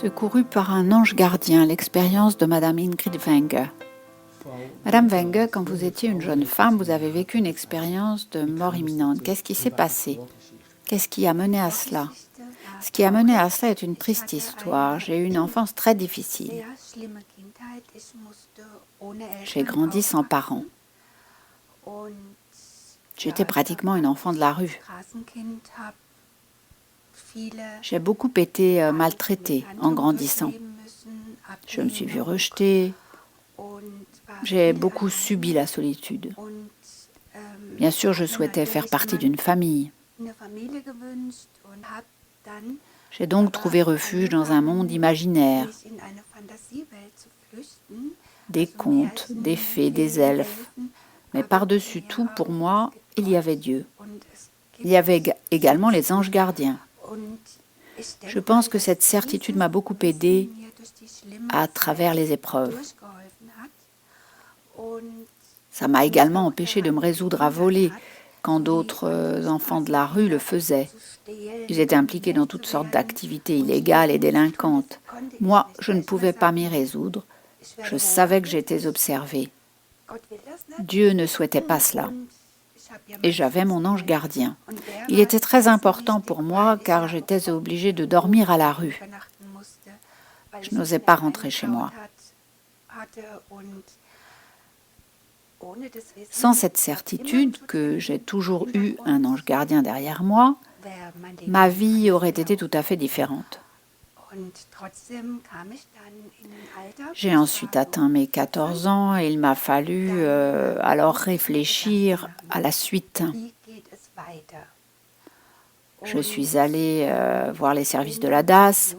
Secourue par un ange gardien, l'expérience de Madame Ingrid Wenger. Madame Wenger, quand vous étiez une jeune femme, vous avez vécu une expérience de mort imminente. Qu'est-ce qui s'est passé? Qu'est-ce qui a mené à cela? Ce qui a mené à cela est une triste histoire. J'ai eu une enfance très difficile. J'ai grandi sans parents. J'étais pratiquement une enfant de la rue. J'ai beaucoup été maltraitée en grandissant. Je me suis vue rejetée. J'ai beaucoup subi la solitude. Bien sûr, je souhaitais faire partie d'une famille. J'ai donc trouvé refuge dans un monde imaginaire. Des contes, des fées, des elfes. Mais par-dessus tout, pour moi, il y avait Dieu. Il y avait également les anges gardiens. Je pense que cette certitude m'a beaucoup aidée à travers les épreuves. Ça m'a également empêché de me résoudre à voler quand d'autres enfants de la rue le faisaient. Ils étaient impliqués dans toutes sortes d'activités illégales et délinquantes. Moi, je ne pouvais pas m'y résoudre. Je savais que j'étais observée. Dieu ne souhaitait pas cela. Et j'avais mon ange gardien. Il était très important pour moi car j'étais obligée de dormir à la rue. Je n'osais pas rentrer chez moi. Sans cette certitude que j'ai toujours eu un ange gardien derrière moi, ma vie aurait été tout à fait différente. J'ai ensuite atteint mes 14 ans et il m'a fallu alors réfléchir à la suite. Je suis allée voir les services de la DAS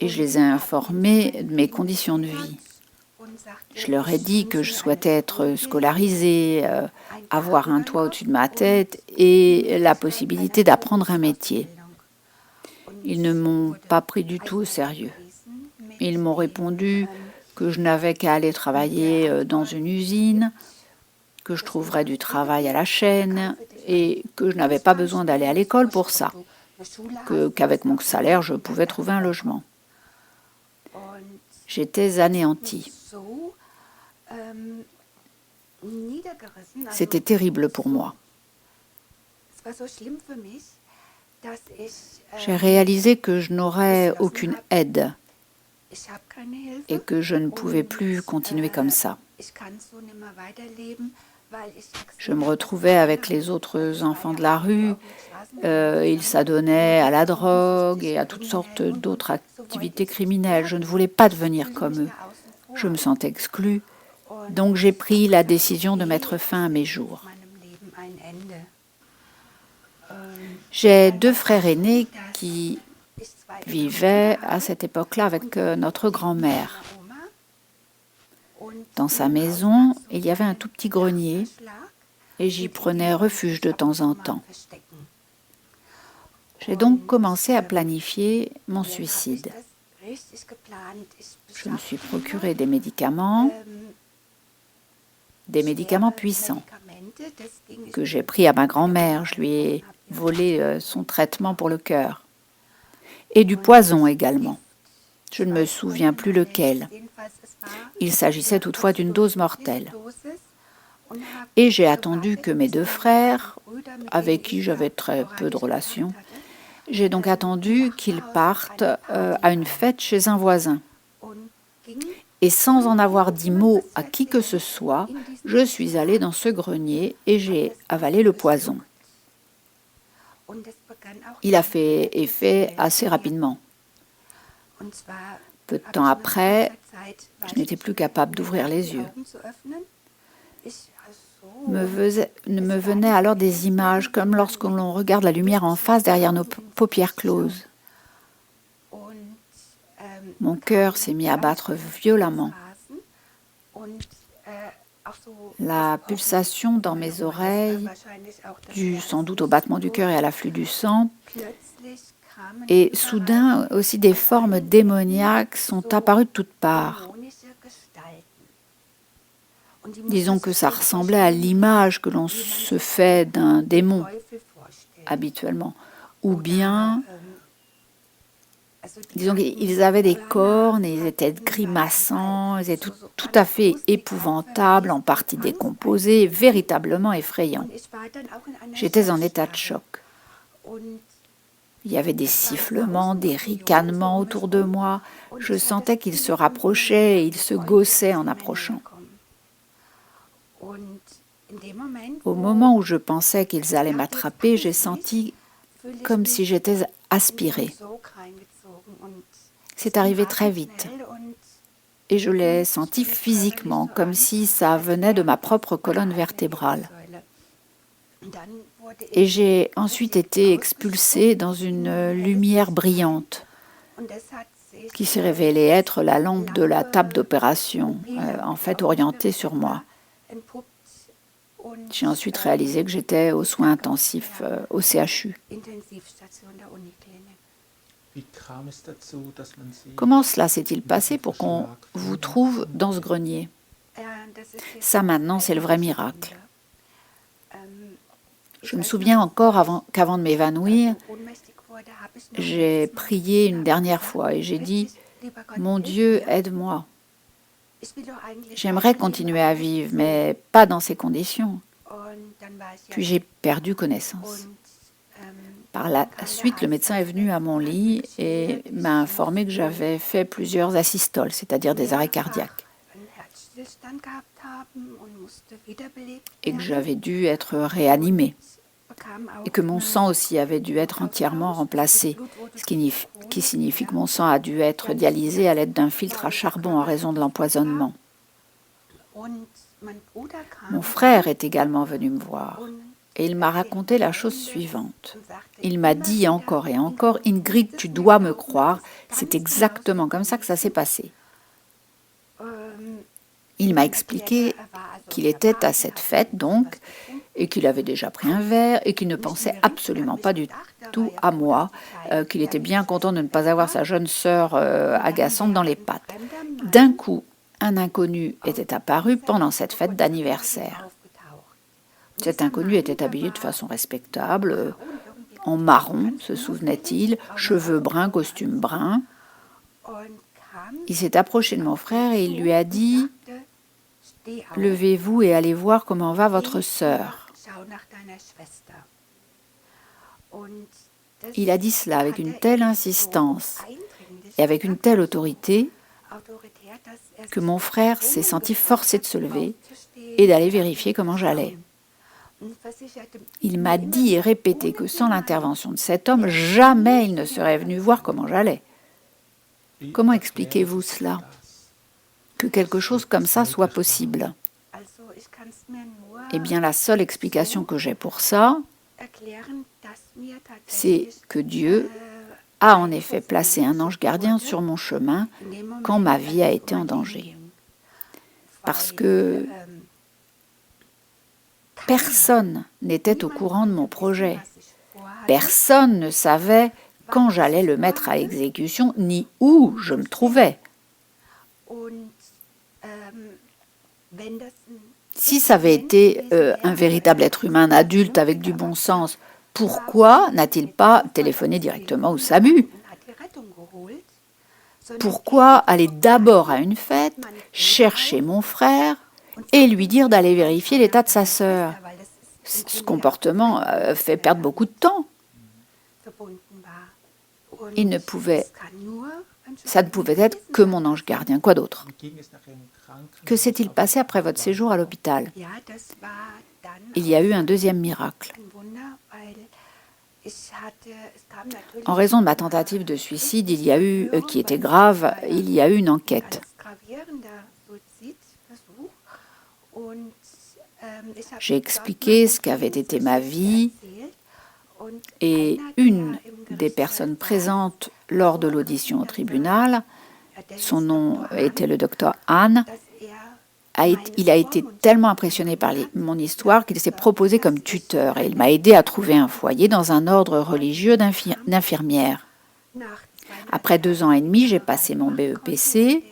et je les ai informés de mes conditions de vie. Je leur ai dit que je souhaitais être scolarisée, avoir un toit au-dessus de ma tête et la possibilité d'apprendre un métier. Ils ne m'ont pas pris du tout au sérieux. Ils m'ont répondu que je n'avais qu'à aller travailler dans une usine, que je trouverais du travail à la chaîne et que je n'avais pas besoin d'aller à l'école pour ça, qu'avec mon salaire, je pouvais trouver un logement. J'étais anéantie. C'était terrible pour moi. J'ai réalisé que je n'aurais aucune aide et que je ne pouvais plus continuer comme ça. Je me retrouvais avec les autres enfants de la rue. Ils s'adonnaient à la drogue et à toutes sortes d'autres activités criminelles. Je ne voulais pas devenir comme eux. Je me sentais exclue. Donc j'ai pris la décision de mettre fin à mes jours. J'ai 2 frères aînés qui vivaient à cette époque-là avec notre grand-mère. Dans sa maison, il y avait un tout petit grenier et j'y prenais refuge de temps en temps. J'ai donc commencé à planifier mon suicide. Je me suis procuré des médicaments puissants que j'ai pris à ma grand-mère. Je lui ai volé son traitement pour le cœur. Et du poison également. Je ne me souviens plus lequel. Il s'agissait toutefois d'une dose mortelle. Et j'ai attendu que mes 2 frères, avec qui j'avais très peu de relations, j'ai donc attendu qu'ils partent à une fête chez un voisin. Et sans en avoir dit mot à qui que ce soit, je suis allée dans ce grenier et j'ai avalé le poison. Il a fait effet assez rapidement. Peu de temps après, je n'étais plus capable d'ouvrir les yeux. Me venaient alors des images comme lorsque l'on regarde la lumière en face derrière nos paupières closes. Mon cœur s'est mis à battre violemment. La pulsation dans mes oreilles, due sans doute au battement du cœur et à l'afflux du sang, et soudain aussi des formes démoniaques sont apparues de toutes parts. Disons que ça ressemblait à l'image que l'on se fait d'un démon habituellement, ou bien Disons qu'ils avaient des cornes, et ils étaient grimaçants, ils étaient tout à fait épouvantables, en partie décomposés, véritablement effrayants. J'étais en état de choc. Il y avait des sifflements, des ricanements autour de moi. Je sentais qu'ils se rapprochaient et ils se gaussaient en approchant. Au moment où je pensais qu'ils allaient m'attraper, j'ai senti comme si j'étais aspirée. C'est arrivé très vite. Et je l'ai senti physiquement, comme si ça venait de ma propre colonne vertébrale. Et j'ai ensuite été expulsée dans une lumière brillante qui s'est révélée être la lampe de la table d'opération, en fait orientée sur moi. J'ai ensuite réalisé que j'étais aux soins intensifs au CHU. Comment cela s'est-il passé pour qu'on vous trouve dans ce grenier? Ça maintenant, c'est le vrai miracle. Je me souviens encore qu'avant de m'évanouir, j'ai prié une dernière fois et j'ai dit « Mon Dieu, aide-moi. J'aimerais continuer à vivre, mais pas dans ces conditions. » Puis j'ai perdu connaissance. Par la suite, le médecin est venu à mon lit et m'a informé que j'avais fait plusieurs asystoles, c'est-à-dire des arrêts cardiaques, et que j'avais dû être réanimée, et que mon sang aussi avait dû être entièrement remplacé, ce qui signifie que mon sang a dû être dialysé à l'aide d'un filtre à charbon en raison de l'empoisonnement. Mon frère est également venu me voir. Et il m'a raconté la chose suivante. Il m'a dit encore et encore, « Ingrid, tu dois me croire, c'est exactement comme ça que ça s'est passé. » Il m'a expliqué qu'il était à cette fête, donc, et qu'il avait déjà pris un verre, et qu'il ne pensait absolument pas du tout à moi, qu'il était bien content de ne pas avoir sa jeune sœur agaçante dans les pattes. D'un coup, un inconnu était apparu pendant cette fête d'anniversaire. Cet inconnu était habillé de façon respectable, en marron, se souvenait-il, cheveux bruns, costume brun. Il s'est approché de mon frère et il lui a dit « Levez-vous et allez voir comment va votre sœur. » Il a dit cela avec une telle insistance et avec une telle autorité que mon frère s'est senti forcé de se lever et d'aller vérifier comment j'allais. Il m'a dit et répété que sans l'intervention de cet homme, jamais il ne serait venu voir comment j'allais. Comment expliquez-vous cela? Que quelque chose comme ça soit possible? Eh bien, la seule explication que j'ai pour ça, c'est que Dieu a en effet placé un ange gardien sur mon chemin quand ma vie a été en danger. Parce que personne n'était au courant de mon projet. Personne ne savait quand j'allais le mettre à exécution, ni où je me trouvais. Si ça avait été un véritable être humain, un adulte avec du bon sens, pourquoi n'a-t-il pas téléphoné directement au SAMU? Pourquoi aller d'abord à une fête, chercher mon frère et lui dire d'aller vérifier l'état de sa sœur? Ce comportement fait perdre beaucoup de temps. Ça ne pouvait être que mon ange gardien, quoi d'autre? Que s'est-il passé après votre séjour à l'hôpital? Il y a eu un deuxième miracle. En raison de ma tentative de suicide, qui était grave, il y a eu une enquête. J'ai expliqué ce qu'avait été ma vie et une des personnes présentes lors de l'audition au tribunal, son nom était le docteur Anne, il a été tellement impressionné par mon histoire qu'il s'est proposé comme tuteur et il m'a aidé à trouver un foyer dans un ordre religieux d'infirmières. Après 2 ans et demi, j'ai passé mon BEPC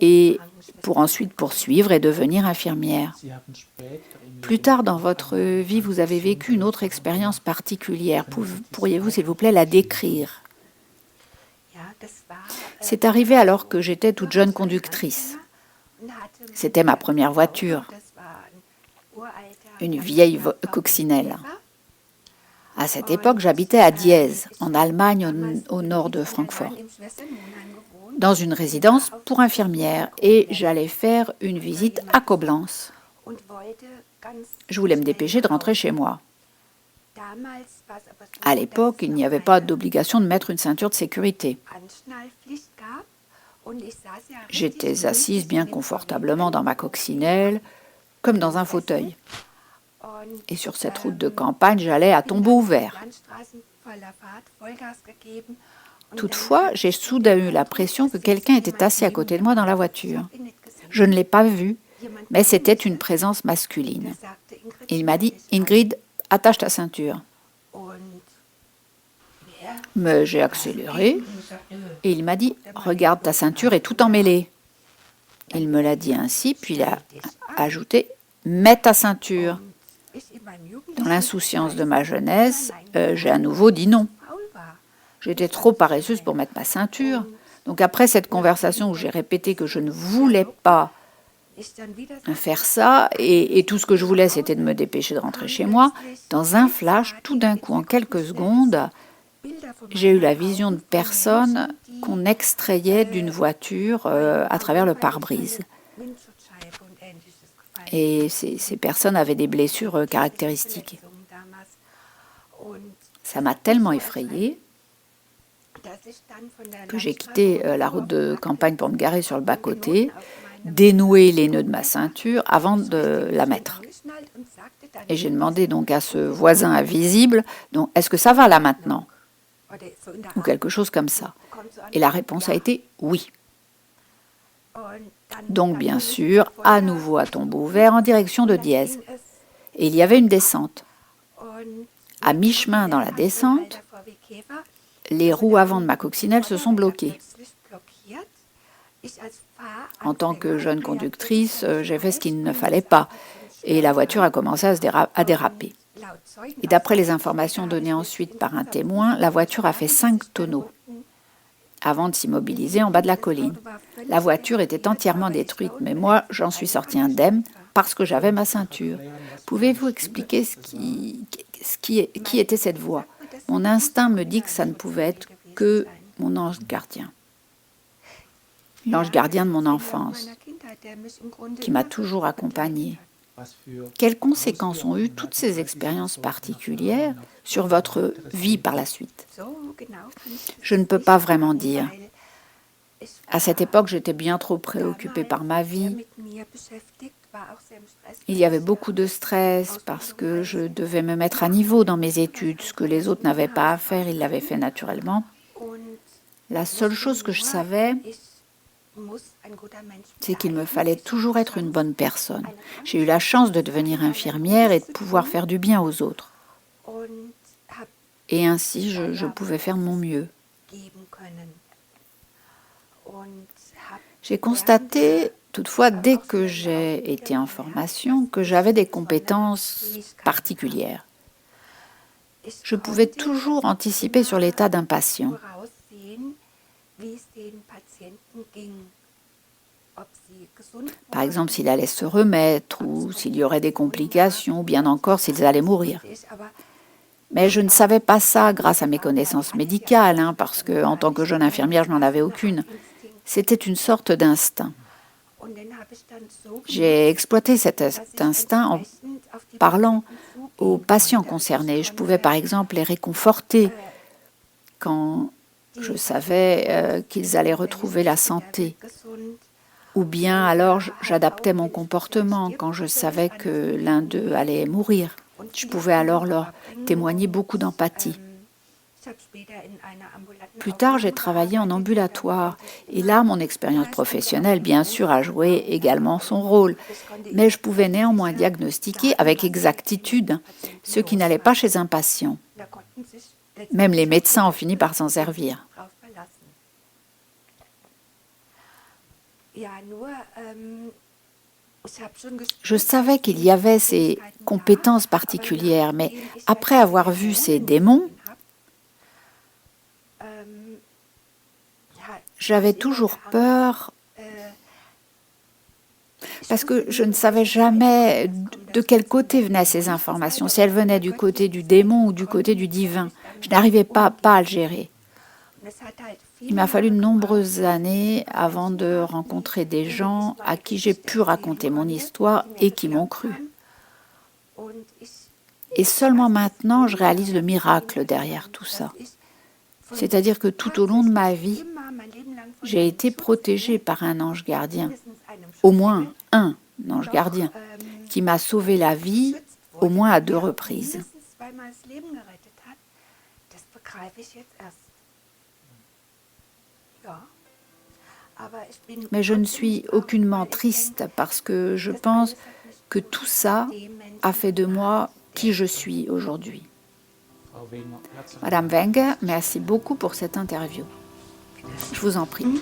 et pour ensuite poursuivre et devenir infirmière. Plus tard dans votre vie, vous avez vécu une autre expérience particulière. Pourriez-vous, s'il vous plaît, la décrire? C'est arrivé alors que j'étais toute jeune conductrice. C'était ma première voiture, une vieille coccinelle. À cette époque, j'habitais à Diez, en Allemagne, au nord de Francfort, dans une résidence pour infirmières, et j'allais faire une visite à Koblenz. Je voulais me dépêcher de rentrer chez moi. À l'époque, il n'y avait pas d'obligation de mettre une ceinture de sécurité. J'étais assise bien confortablement dans ma coccinelle, comme dans un fauteuil. Et sur cette route de campagne, j'allais à tombeau ouvert. Toutefois, j'ai soudain eu l'impression que quelqu'un était assis à côté de moi dans la voiture. Je ne l'ai pas vu, mais c'était une présence masculine. Il m'a dit « Ingrid, attache ta ceinture ». Mais j'ai accéléré et il m'a dit « Regarde, ta ceinture est tout emmêlée ». Il me l'a dit ainsi, puis il a ajouté « Mets ta ceinture ». Dans l'insouciance de ma jeunesse, j'ai à nouveau dit non. J'étais trop paresseuse pour mettre ma ceinture. Donc après cette conversation où j'ai répété que je ne voulais pas faire ça, et tout ce que je voulais, c'était de me dépêcher de rentrer chez moi, dans un flash, tout d'un coup, en quelques secondes, j'ai eu la vision de personnes qu'on extrayait d'une voiture à travers le pare-brise. Et ces personnes avaient des blessures caractéristiques. Ça m'a tellement effrayée que j'ai quitté la route de campagne pour me garer sur le bas-côté, dénouer les nœuds de ma ceinture avant de la mettre. Et j'ai demandé donc à ce voisin invisible, donc, est-ce que ça va là maintenant? Ou quelque chose comme ça. Et la réponse a été oui. Donc bien sûr, à nouveau à tombeau ouvert en direction de Diez. Et il y avait une descente. À mi-chemin dans la descente, les roues avant de ma coccinelle se sont bloquées. En tant que jeune conductrice, j'ai fait ce qu'il ne fallait pas. Et la voiture a commencé à déraper. Et d'après les informations données ensuite par un témoin, la voiture a fait 5 tonneaux avant de s'immobiliser en bas de la colline. La voiture était entièrement détruite, mais moi, j'en suis sortie indemne parce que j'avais ma ceinture. Pouvez-vous expliquer qui était cette voix? Mon instinct me dit que ça ne pouvait être que mon ange gardien. L'ange gardien de mon enfance, qui m'a toujours accompagnée. Quelles conséquences ont eu toutes ces expériences particulières sur votre vie par la suite? Je ne peux pas vraiment dire. À cette époque, j'étais bien trop préoccupée par ma vie. Il y avait beaucoup de stress parce que je devais me mettre à niveau dans mes études. Ce que les autres n'avaient pas à faire, ils l'avaient fait naturellement. La seule chose que je savais, c'est qu'il me fallait toujours être une bonne personne. J'ai eu la chance de devenir infirmière et de pouvoir faire du bien aux autres. Et ainsi, je pouvais faire mon mieux. J'ai constaté, toutefois, dès que j'ai été en formation, que j'avais des compétences particulières. Je pouvais toujours anticiper sur l'état d'un patient. Par exemple, s'il allait se remettre, ou s'il y aurait des complications, ou bien encore s'ils allaient mourir. Mais je ne savais pas ça grâce à mes connaissances médicales, parce qu'en tant que jeune infirmière, je n'en avais aucune. C'était une sorte d'instinct. J'ai exploité cet instinct en parlant aux patients concernés. Je pouvais par exemple les réconforter quand je savais qu'ils allaient retrouver la santé. Ou bien alors j'adaptais mon comportement quand je savais que l'un d'eux allait mourir. Je pouvais alors leur témoigner beaucoup d'empathie. Plus tard, j'ai travaillé en ambulatoire et là, mon expérience professionnelle, bien sûr, a joué également son rôle. Mais je pouvais néanmoins diagnostiquer avec exactitude ce qui n'allait pas chez un patient. Même les médecins ont fini par s'en servir. Je savais qu'il y avait ces compétences particulières, mais après avoir vu ces démons, J'avais toujours peur parce que je ne savais jamais de quel côté venaient ces informations, si elles venaient du côté du démon ou du côté du divin. Je n'arrivais pas à le gérer. Il m'a fallu de nombreuses années avant de rencontrer des gens à qui j'ai pu raconter mon histoire et qui m'ont cru. Et seulement maintenant, je réalise le miracle derrière tout ça. C'est-à-dire que tout au long de ma vie, j'ai été protégée par un ange gardien, au moins un ange gardien, qui m'a sauvé la vie au moins à 2 reprises. Mais je ne suis aucunement triste parce que je pense que tout ça a fait de moi qui je suis aujourd'hui. Madame Wenger, merci beaucoup pour cette interview. Je vous en prie.